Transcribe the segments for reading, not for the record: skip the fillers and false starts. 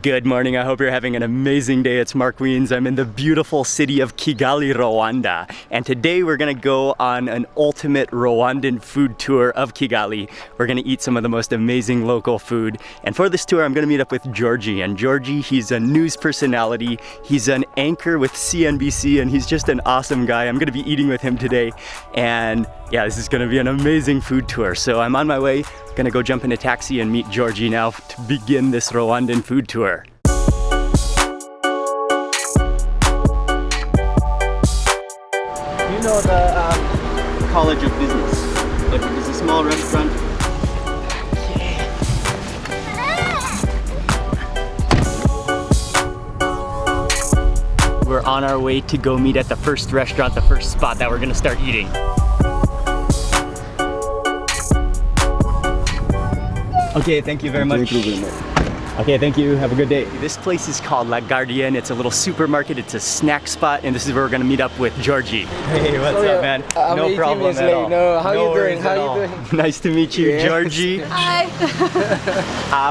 Good morning, I hope you're having an amazing day. It's Mark Wiens. I'm in the beautiful city of Kigali, Rwanda. And today we're gonna go on an ultimate Rwandan food tour of Kigali. We're gonna eat some of the most amazing local food. And for this tour, I'm gonna meet up with Georgie. And Georgie, he's a news personality. He's an anchor with CNBC and he's just an awesome guy. I'm gonna be eating with him today. And yeah, this is gonna be an amazing food tour. So I'm on my way, gonna go jump in a taxi and meet Georgie now to begin this Rwandan food tour. You know the College of Business, but it's a small restaurant. We're on our way to go meet at the first restaurant, the first spot that we're gonna start eating. Okay, thank you very much. Thank you very much. Okay, thank you. Have a good day. This place is called La Gardienne. It's a little supermarket. It's a snack spot, and this is where we're gonna meet up with Georgie. Hey, what's up, man? No problem at all. No, how you doing? How you doing? Nice to meet you, Yeah. Georgie. Hi.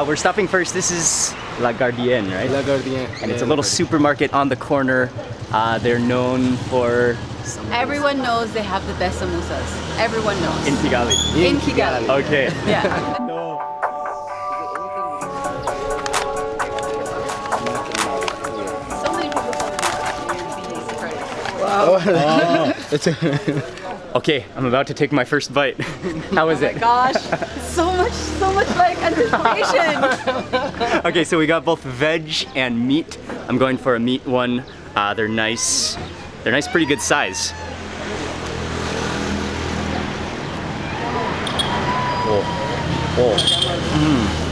We're stopping first. This is La Gardienne, right? La Gardienne. And it's a little supermarket on the corner. They're known for Everyone knows they have the best samosas. Everyone knows. in Kigali. In Kigali. Okay. Yeah. So many people call me Oh. Okay, I'm about to take my first bite. How is it? Gosh, so much like anticipation. Okay, so we got both veg and meat. I'm going for a meat one. They're nice. They're nice, pretty good size.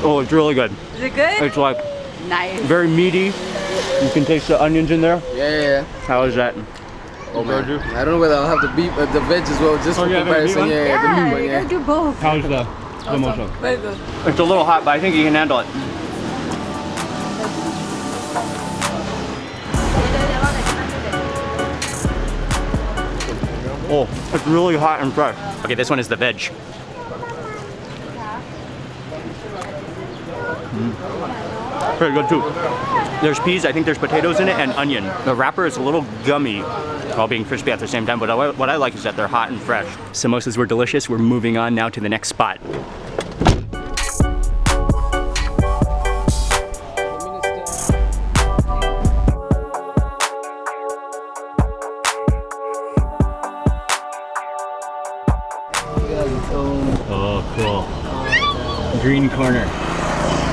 Oh, it's really good. Is it good? It's like Nice. very meaty. You can taste the onions in there. Yeah. How is that? Oh man, I don't know whether I'll have the beef, the veg as well, just for yeah, the meat comparison. one? Yeah, the Yeah, meat one. you Yeah. gotta do both. How's the Awesome. Very good. It's a little hot, but I think you can handle it. Oh, it's really hot and fresh. Okay, this one is the veg. Pretty good too. There's peas, I think there's potatoes in it, and onion. The wrapper is a little gummy while being crispy at the same time, but what I like is that they're hot and fresh. Samosas were delicious. We're moving on now to the next spot. Oh, cool. Green Corner.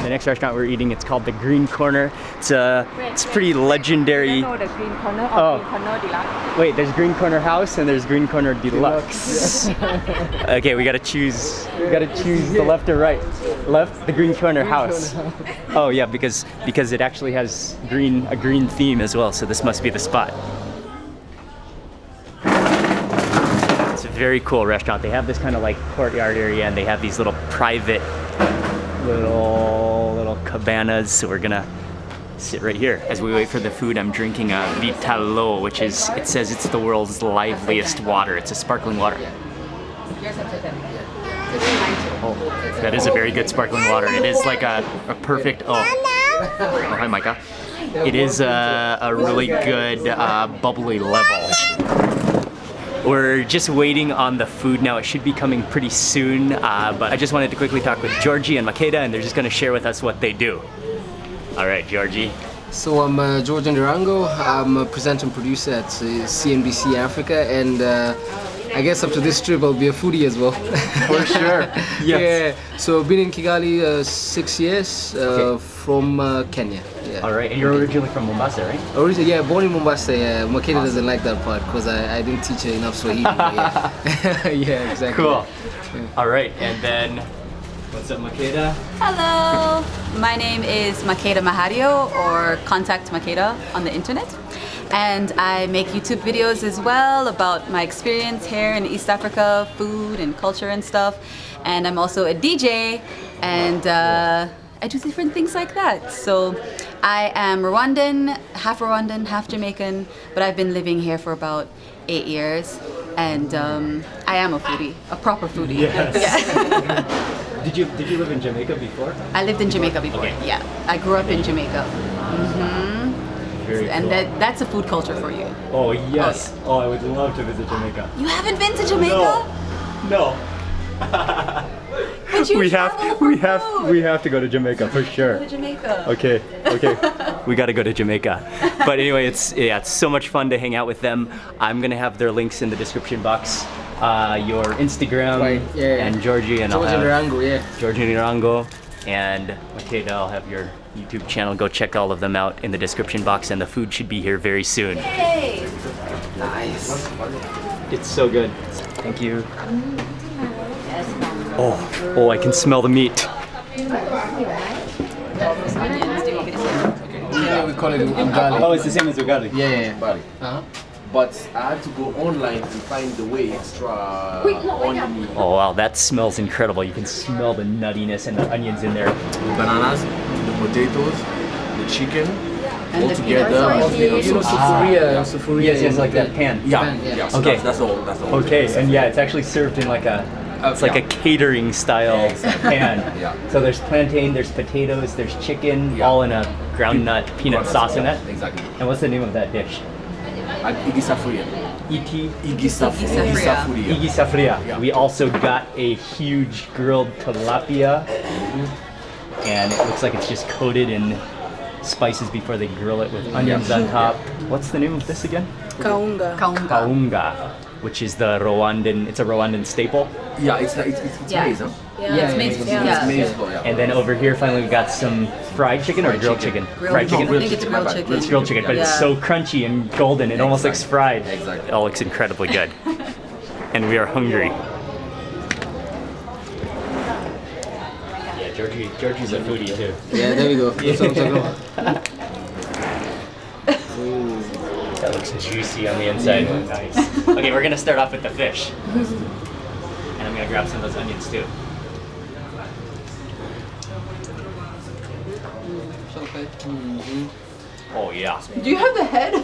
The next restaurant we're eating, it's called the Green Corner. It's pretty legendary. You know the green corner or Oh. green corner deluxe? Wait, there's Green Corner House and there's Green Corner Deluxe. Okay, we gotta choose. We gotta choose the left or right. Left, the Green Corner House. Oh yeah, because it actually has a green theme as well. So this must be the spot. It's a very cool restaurant. They have this kind of like courtyard area, and they have these little private little cabanas. So we're gonna sit right here. As we wait for the food, I'm drinking a Vitalo, which is, it says it's the world's liveliest water. It's a sparkling water. Oh, that is a very good sparkling water. It is like a perfect, oh hi Micah. It is a really good bubbly level. We're just waiting on the food now. It should be coming pretty soon, but I just wanted to quickly talk with Georgie and Makeda, and they're just gonna share with us what they do. All right, Georgie. So I'm Georgie Ndirangu. I'm a presenter and producer at CNBC Africa, and I guess up to this trip I'll be a foodie as well. For sure. Yes. Yeah. So I've been in Kigali 6 years from Kenya. Yeah. All right, and you're originally from Mombasa, right? Originally, yeah, born in Mombasa. Yeah. Makeda doesn't like that part because I didn't teach her enough Swahili. Yeah. Yeah, exactly. Cool. All right, and then what's up, Makeda? Hello. My name is Makeda Mahario, or Contact Makeda on the internet. And I make YouTube videos as well about my experience here in East Africa, food and culture and stuff. And I'm also a DJ, and I do different things like that. So I am Rwandan, half Jamaican, but I've been living here for about 8 years. And I am a foodie, a proper foodie. Yes. Yeah. Did you live in Jamaica before? I lived in Jamaica before. Okay. Yeah, I grew up in Jamaica. Very And cool. that's a food culture for you. Oh yes. Oh, I would love to visit Jamaica. You haven't been to Jamaica? No. But you we travel for food. have to go to Jamaica for sure. Go to Jamaica. Okay. We got to go to Jamaica. But anyway, it's so much fun to hang out with them. I'm gonna have their links in the description box. Your Instagram Right, yeah. and Georgie and Georgie I'll have Ndirangu, yeah. Georgie Ndirangu and Makeda. I'll have your YouTube channel. Go check all of them out in the description box, and the food should be here very soon. Hey. Nice. It's so good. Thank you. Oh, I can smell the meat. Yeah, we call it ugali. Oh, it's the same as ugali. Yeah. Bali. But I had to go online to find the way extra onion, Oh wow, that smells incredible. You can smell the nuttiness and the onions in there. bananas, the potatoes, the chicken, And all the together. peanuts. You know sufuria. Yes, like that pan. Yeah, Pan, yeah. yeah. So Okay. that's all. That's all. Okay, and yeah, it's actually served in like a, it's like a catering style pan. Yeah. So there's plantain, there's potatoes, there's chicken, all in a ground nut peanut sauce in it. Exactly. And what's the name of that dish? Igisafuria. Iti Igisafuria. Igisafria. Yeah. We also got a huge grilled tilapia, and it looks like it's just coated in spices before they grill it with onions on top. What's the name of this again? Kaunga. Kaunga, which is the Rwandan. It's a Rwandan staple. Yeah, it's Yeah. maize, huh? Yeah, it's maize. It's Yeah. maize flour, yeah. And then over here, finally, we got some fried chicken or Fried grilled chicken. chicken? Grilled Fried chicken. chicken. I think it's grilled chicken. It's grilled chicken, but it's Yeah. so crunchy and golden. It almost looks fried. Exactly. It all looks incredibly good. And we are hungry. Yeah, Georgie's a foodie too. Yeah, there we go. That's what I'm talking about. That looks juicy on the inside. Nice. Okay, we're gonna start off with the fish. And I'm gonna grab some of those onions too. Oh yeah. Do you have the head?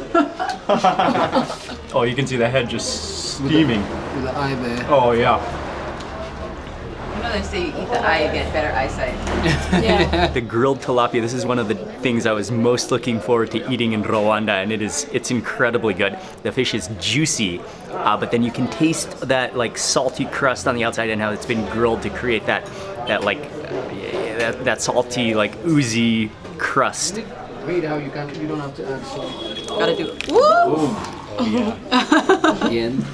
Oh, you can see the head just steaming. With the eye there. Oh yeah. You know they say you eat the eye, you get better eyesight. The grilled tilapia, this is one of the things I was most looking forward to eating in Rwanda, and it's incredibly good. The fish is juicy, but then you can taste that like salty crust on the outside and how it's been grilled to create that salty like oozy crust. Read how you don't have to add salt. Gotta do. Woo! Again.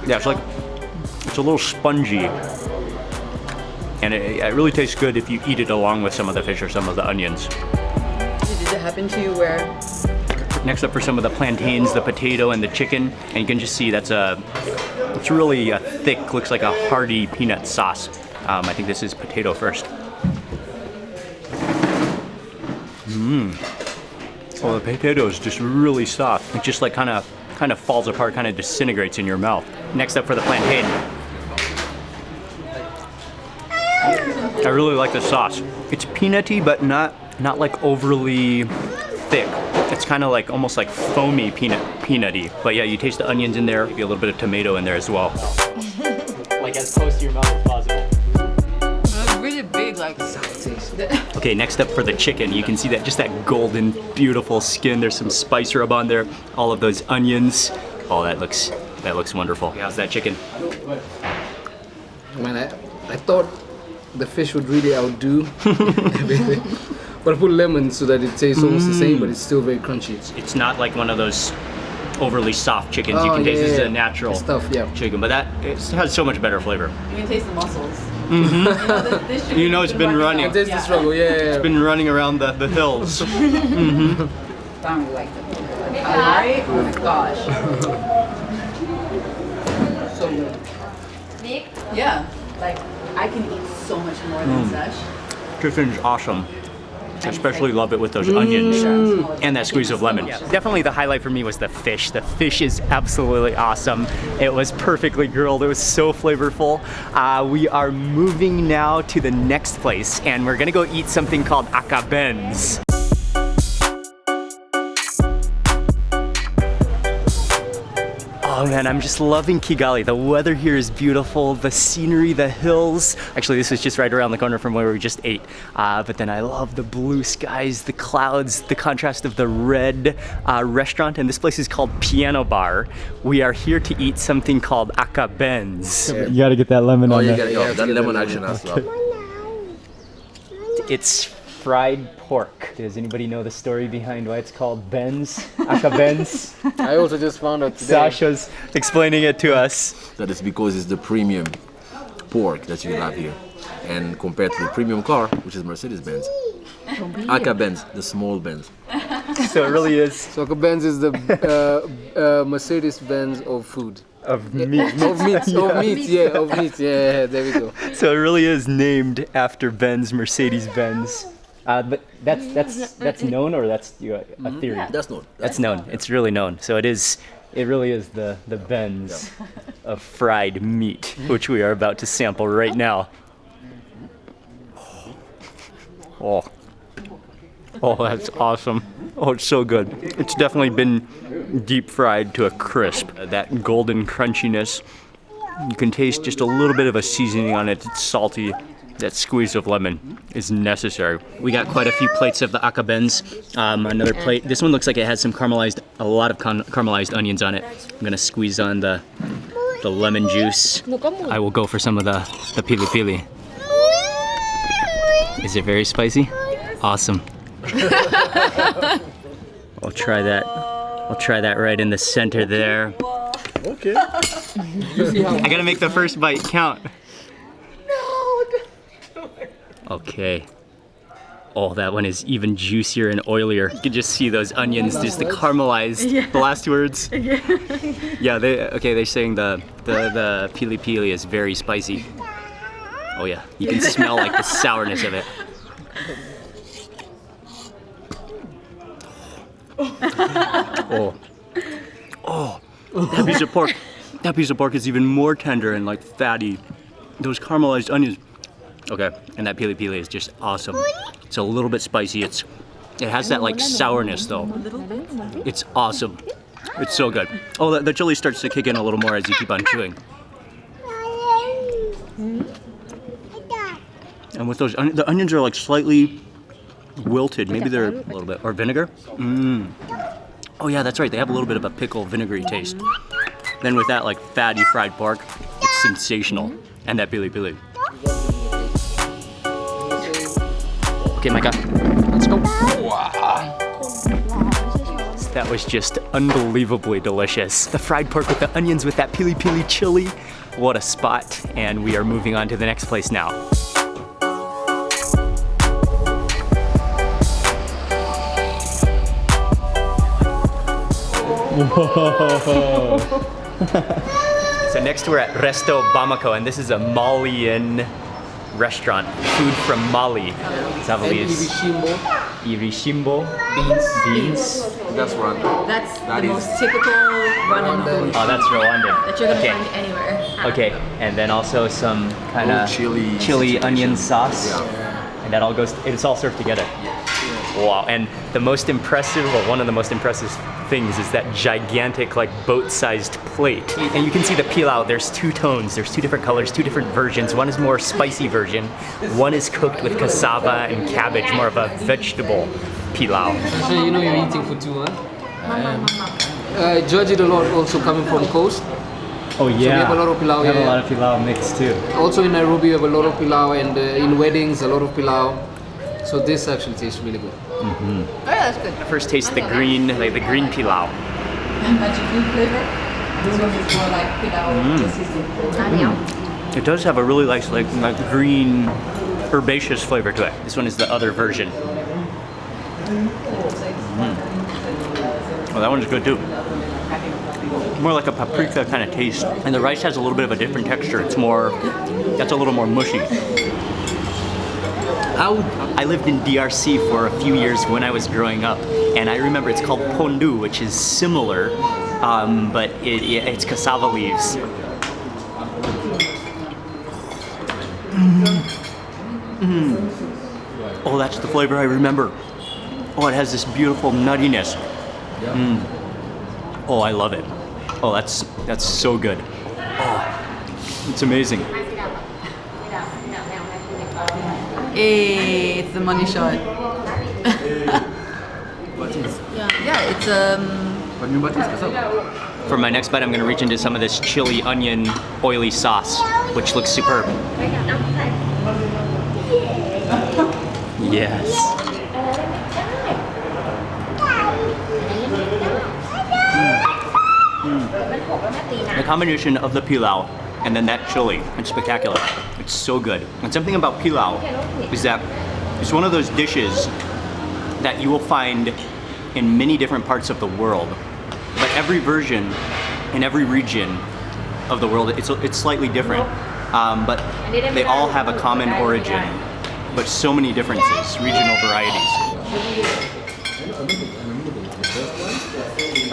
Yeah, it's a little spongy, and it really tastes good if you eat it along with some of the fish or some of the onions. Did it happen to you where? Next up for some of the plantains, the potato, and the chicken, and you can just see it's really a thick, looks like a hearty peanut sauce. I think this is potato first. Oh, the potato is just really soft. It just like kind of falls apart, kind of disintegrates in your mouth. Next up for the plantain. I really like the sauce. It's peanutty, but not like overly thick. It's kind of like almost like foamy peanutty. But yeah, you taste the onions in there, maybe a little bit of tomato in there as well. Like as close to your mouth as possible. It's really big, like. Okay, next up for the chicken, you can see that just that golden, beautiful skin. There's some spice rub on there. All of those onions. Oh, that looks wonderful. How's that chicken? Man, I thought the fish would really outdo everything. But I put lemon so that it tastes almost the same, but it's still very crunchy. It's not like one of those overly soft chickens you Oh, can taste. yeah, This is yeah. a natural Stuff, yeah. chicken, but it has so much better flavor. You can taste the muscles. Mm-hmm. You know it's been running. Taste the struggle, yeah. It's been running around the hills. I don't really like them. Alright? Oh my gosh. So good. Yeah. Like, I can eat so much more than such. Chicken's awesome. Especially love it with those onions and that squeeze of lemon. Definitely the highlight for me was the fish. The fish is absolutely awesome. It was perfectly grilled. It was so flavorful. We are moving now to the next place, and we're gonna go eat something called BENZ. Oh man, I'm just loving Kigali. The weather here is beautiful, the scenery, the hills. Actually, this is just right around the corner from where we just ate. But then I love the blue skies, the clouds, the contrast of the red restaurant. And this place is called Piano Bar. We are here to eat something called BENZ. You gotta get that lemon on you there. got that lemon action as well. It's fried pork. Does anybody know the story behind why it's called BENZ? BENZ? I also just found out today. Sasha's explaining it to us. That is because it's the premium pork that you can have here. And compared to the premium car, which is Mercedes-Benz. BENZ, the small Benz. So it really is So BENZ is the Mercedes-Benz of food. of meat. Of meat, yeah, there we go. So it really is named after Benz, Mercedes-Benz. But that's known, or that's a theory? That's not. That's known. It's really known. So it really is the Benz of fried meat, which we are about to sample right now. Oh, that's awesome. Oh, it's so good. It's definitely been deep fried to a crisp. That golden crunchiness. You can taste just a little bit of a seasoning on it. It's salty. That squeeze of lemon is necessary. We got quite a few plates of the BENZ. Another plate. This one looks like it has some a lot of caramelized onions on it. I'm gonna squeeze on the lemon juice. I will go for some of the pili pili. Is it very spicy? Awesome. I'll try that. I'll try that right in the center there. Okay. I gotta make the first bite count. Okay. Oh, that one is even juicier and oilier. You can just see those onions, just the caramelized. Yeah. The last words. Yeah. They're saying the pili pili is very spicy. Oh yeah, you can smell like the sourness of it. Oh, that piece of pork. That piece of pork is even more tender and like fatty. Those caramelized onions. Okay, and that pili pili is just awesome. It's a little bit spicy. It has that like sourness though. It's awesome. It's so good. Oh, the chili starts to kick in a little more as you keep on chewing. And with those, the onions are like slightly wilted. Maybe they're a little bit, or vinegar. Oh yeah, that's right. They have a little bit of a pickle vinegary taste. Then with that like fatty fried pork, it's sensational. And that pili pili. Okay, Micah, let's go. Wow. That was just unbelievably delicious. The fried pork with the onions with that pili pili chili. What a spot. And we are moving on to the next place now. Whoa. So next we're at Resto Bamako, and this is a Malian restaurant. Food from Mali. Savalese. Irishimbo. Beans. That's Rwanda. That's That the is- most typical Rwandan food Oh, that's Rwandan. that you're gonna Okay. find anywhere. Okay, and then also some kind of chili onion sauce. Yeah. And that all goes, it's all served together. Wow, and the most impressive, well, one of the most impressive things is that gigantic, like boat-sized plate. And you can see the pilau, there's two tones, there's two different colors, two different versions. One is more spicy version, one is cooked with cassava and cabbage, more of a vegetable pilau. So you know you're eating for two, huh? Georgie a lot also coming from coast. Oh yeah, we have a lot of pilau, we have yeah. a lot of pilau mixed too. Also in Nairobi we have a lot of pilau, and in weddings a lot of pilau. So this actually tastes really good. Oh yeah, that's good. First taste the green pilau. Magic food flavor. This one is more like pilau. This is the It does have a really nice, like green, herbaceous flavor to it. This one is the other version. Oh, that one is good too. More like a paprika kind of taste. And the rice has a little bit of a different texture. It's more, that's a little more mushy. I lived in DRC for a few years when I was growing up, and I remember it's called pondu, which is similar, but it's cassava leaves. Oh, that's the flavor I remember. Oh, it has this beautiful nuttiness. Oh, I love it. Oh, that's so good. Oh, it's amazing. Hey, it's the money shot. Yeah, it's For my next bite, I'm gonna reach into some of this chili onion oily sauce, which looks superb. Yes. The combination of the pilau and then that chili, it's spectacular. It's so good. And something about pilau is that it's one of those dishes that you will find in many different parts of the world. But every version in every region of the world, it's slightly different. But they all have a common origin, but so many differences, regional varieties.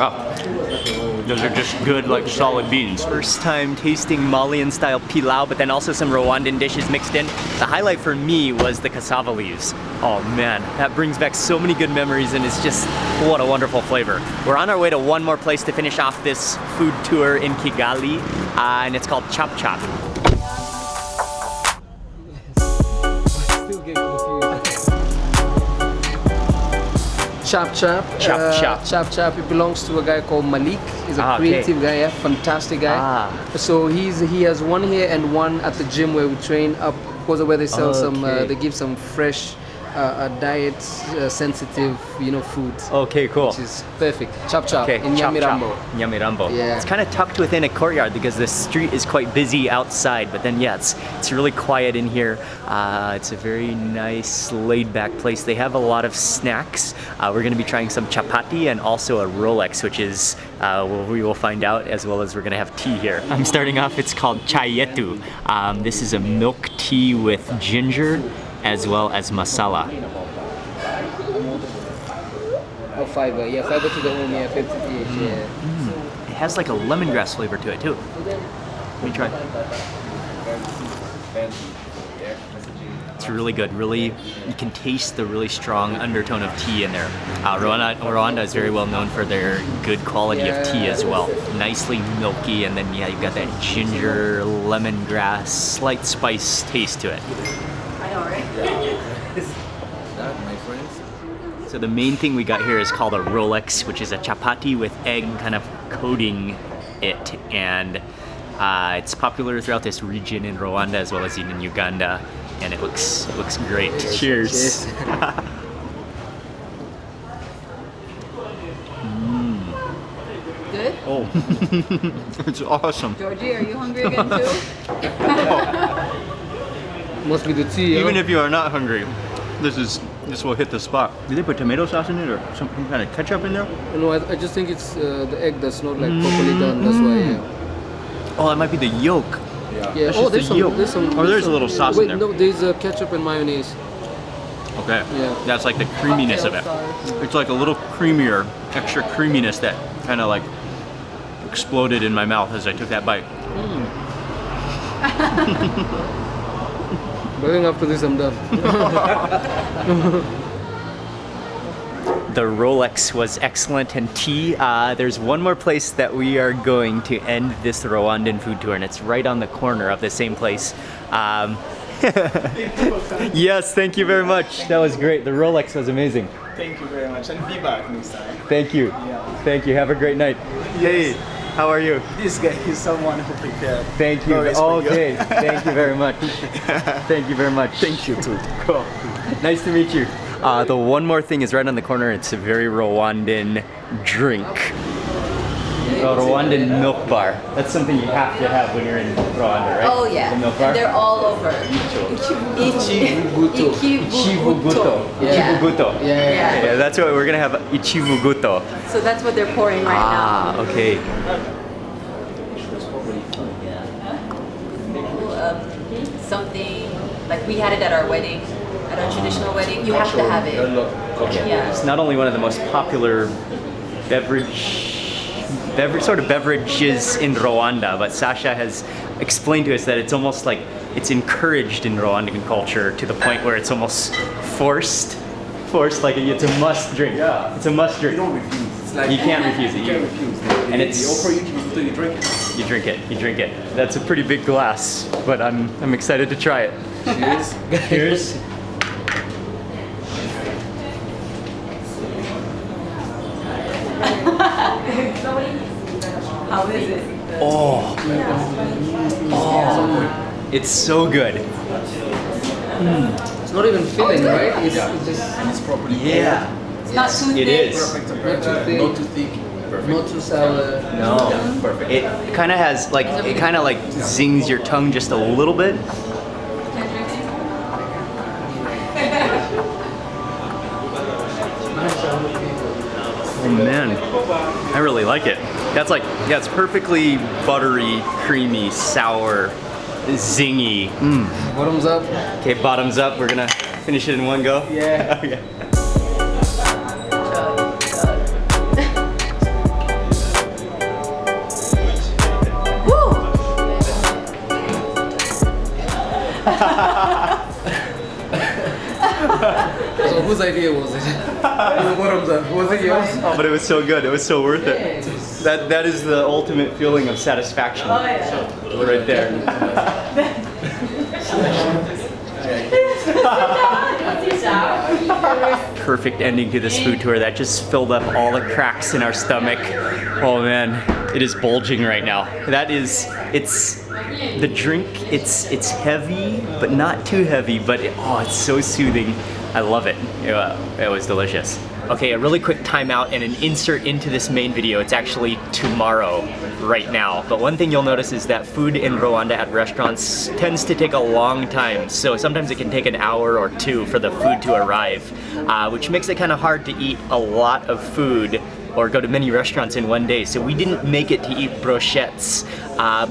Oh, those are just good, like solid beans. First time tasting Malian style pilau, but then also some Rwandan dishes mixed in. The highlight for me was the cassava leaves. Oh man, that brings back so many good memories and it's just, what a wonderful flavor. We're on our way to one more place to finish off this food tour in Kigali, and it's called Chap. Chap. It belongs to a guy called Malik. He's a creative guy, yeah, fantastic guy. So he has one here and one at the gym where we train up, because where they sell some, they give some fresh, diet sensitive, food. Okay, cool. Which is perfect. Chap in Chap. Nyamirambo. Yeah. It's kind of tucked within a courtyard because the street is quite busy outside, but then it's really quiet in here. It's a very nice laid back place. They have a lot of snacks. We're going to be trying some chapati and also a Rolex, which is we will find out, as well as we're going to have tea here. I'm starting off, it's called chayetu. This is a milk tea with ginger as well as masala. Oh, fiber to the home, 50 pH, It has like a lemongrass flavor to it too. Let me try. It's really good. Really, you can taste the really strong undertone of tea in there. Rwanda is very well known for their good quality of tea as well. Nicely milky, and then you've got that ginger, lemongrass, slight spice taste to it. I know, right? That, my friends. So the main thing we got here is called a Rolex, which is a chapati with egg kind of coating it, and it's popular throughout this region in Rwanda as well as in Uganda, and it looks great. Cheers. Good? Oh, it's awesome. Georgie, are you hungry again too? Must be the tea. Even if you are not hungry, this will hit the spot. Did they put tomato sauce in it or some kind of ketchup in there? No, I just think it's the egg that's not like properly done. That's why. Oh, that might be the yolk. Yeah. Oh, there's a little sauce in there. No, there's ketchup and mayonnaise. Okay. Yeah. That's like the creaminess of it. It's like a little creamier, extra creaminess that kind of like exploded in my mouth as I took that bite. But then after this, I'm done. The Rolex was excellent, and tea. There's one more place that we are going to end this Rwandan food tour, and it's right on the corner of the same place. Yes, thank you very much. That was great. The Rolex was amazing. Thank you very much, and be back next time. Thank you. Yeah. Thank you. Have a great night. Hey, how are you? This guy is someone who prepared. Thank you. Always for you. Okay. Thank you very much. Thank you very much. Thank you too. Cool. Nice to meet you. The one more thing is right on the corner. It's a very Rwandan drink. A Rwandan milk bar. That's something you have to have when you're in Rwanda, right? Oh yeah. The milk bar? They're all over. Ichivuguto. Ichivuguto. Ichivuguto. Yeah, that's what we're gonna have. Ichivuguto. So that's what they're pouring right now. Okay. Something like we had it at our wedding, at our traditional wedding. You have to have it. Yeah. It's not only one of the most popular beverages in Rwanda, but Sasha has explained to us that it's almost like it's encouraged in Rwandan culture to the point where it's almost forced forced, like it's a must drink. Yeah. It's a must drink. You don't refuse. It's like You can't refuse it. You can't refuse. And They it's- offer you to you drink it. You drink it. You drink it. That's a pretty big glass, but I'm excited to try it. Cheers. Cheers. How is it? Oh, it's so good. It's not even filling, right? It's just And it's properly Yeah, It's not too it thick. is. perfect temperature. Not too Not too thick. Perfect. not too sour. No, Yeah, perfect. it kind of has like it kind of like zings your tongue just a little bit. Oh man, I really like it. That's like, yeah, it's perfectly buttery, creamy, sour, zingy. Bottoms up. Okay, bottoms up. We're gonna finish it in one go. Yeah. Okay. So whose idea was it? Bottoms up. Was it yours? Oh, but it was so good. It was so worth it. That is the ultimate feeling of satisfaction. Right there. Perfect ending to this food tour that just filled up all the cracks in our stomach. Oh man, it is bulging right now. It's the drink, it's heavy, but not too heavy, but it's so soothing. I love it. It was delicious. Okay, a really quick timeout and an insert into this main video. It's actually tomorrow, right now. But one thing you'll notice is that food in Rwanda at restaurants tends to take a long time. So sometimes it can take an hour or two for the food to arrive, which makes it kind of hard to eat a lot of food or go to many restaurants in one day. So we didn't make it to eat brochettes,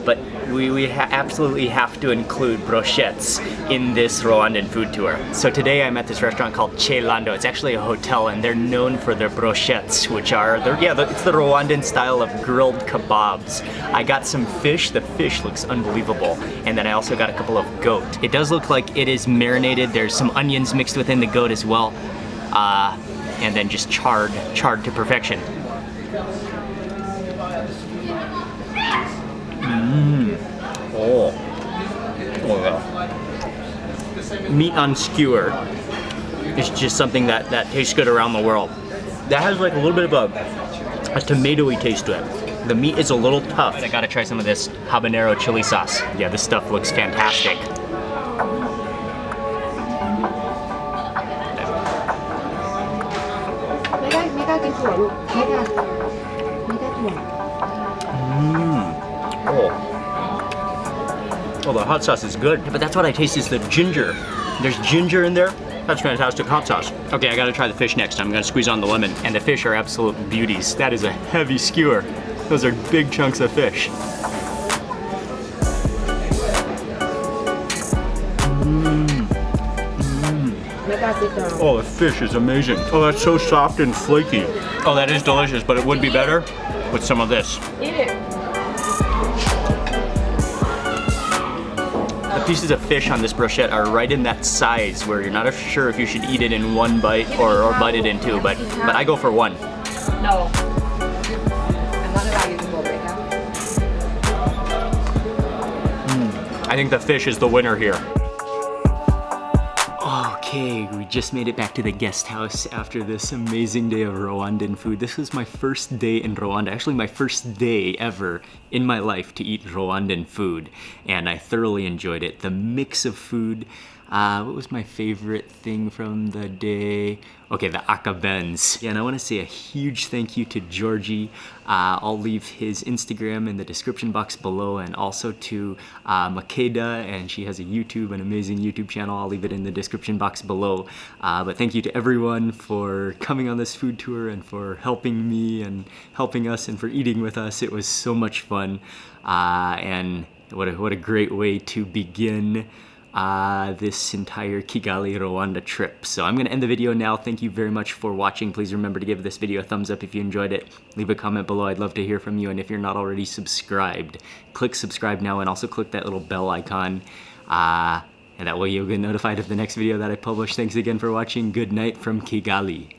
but we absolutely have to include brochettes in this Rwandan food tour. So today I'm at this restaurant called Chez Lando. It's actually a hotel and they're known for their brochettes, which are, it's the Rwandan style of grilled kebabs. I got some fish. The fish looks unbelievable. And then I also got a couple of goat. It does look like it is marinated. There's some onions mixed within the goat as well. And then just charred to perfection. Oh yeah. Meat on skewer is just something that tastes good around the world. That has like a little bit of a tomatoey taste to it. The meat is a little tough. I gotta try some of this habanero chili sauce. Yeah, this stuff looks fantastic. Oh, the hot sauce is good. But that's what I taste is the ginger. There's ginger in there. That's fantastic hot sauce. Okay, I gotta try the fish next. I'm gonna squeeze on the lemon. And the fish are absolute beauties. That is a heavy skewer. Those are big chunks of fish. Oh, the fish is amazing. Oh, that's so soft and flaky. Oh, that is delicious, but it would be better with some of this. The pieces of fish on this brochette are right in that size where you're not sure if you should eat it in one bite or bite it in two, but I go for one. No. I'm not allowed you to go right now. I think the fish is the winner here. Okay, we just made it back to the guest house after this amazing day of Rwandan food. This was my first day in Rwanda, actually my first day ever in my life to eat Rwandan food, and I thoroughly enjoyed it. The mix of food, what was my favorite thing from the day? Okay, the BENZ. Yeah, and I want to say a huge thank you to Georgie. I'll leave his Instagram in the description box below, and also to Makeda, and she has an amazing YouTube channel. I'll leave it in the description box below. But thank you to everyone for coming on this food tour and for helping me and helping us and for eating with us. It was so much fun, and what a great way to begin this entire Kigali, Rwanda trip. So I'm gonna end the video now. Thank you very much for watching. Please remember to give this video a thumbs up if you enjoyed it. Leave a comment below. I'd love to hear from you. And if you're not already subscribed, click subscribe now and also click that little bell icon. and that way you'll get notified of the next video that I publish. Thanks again for watching. Good night from Kigali.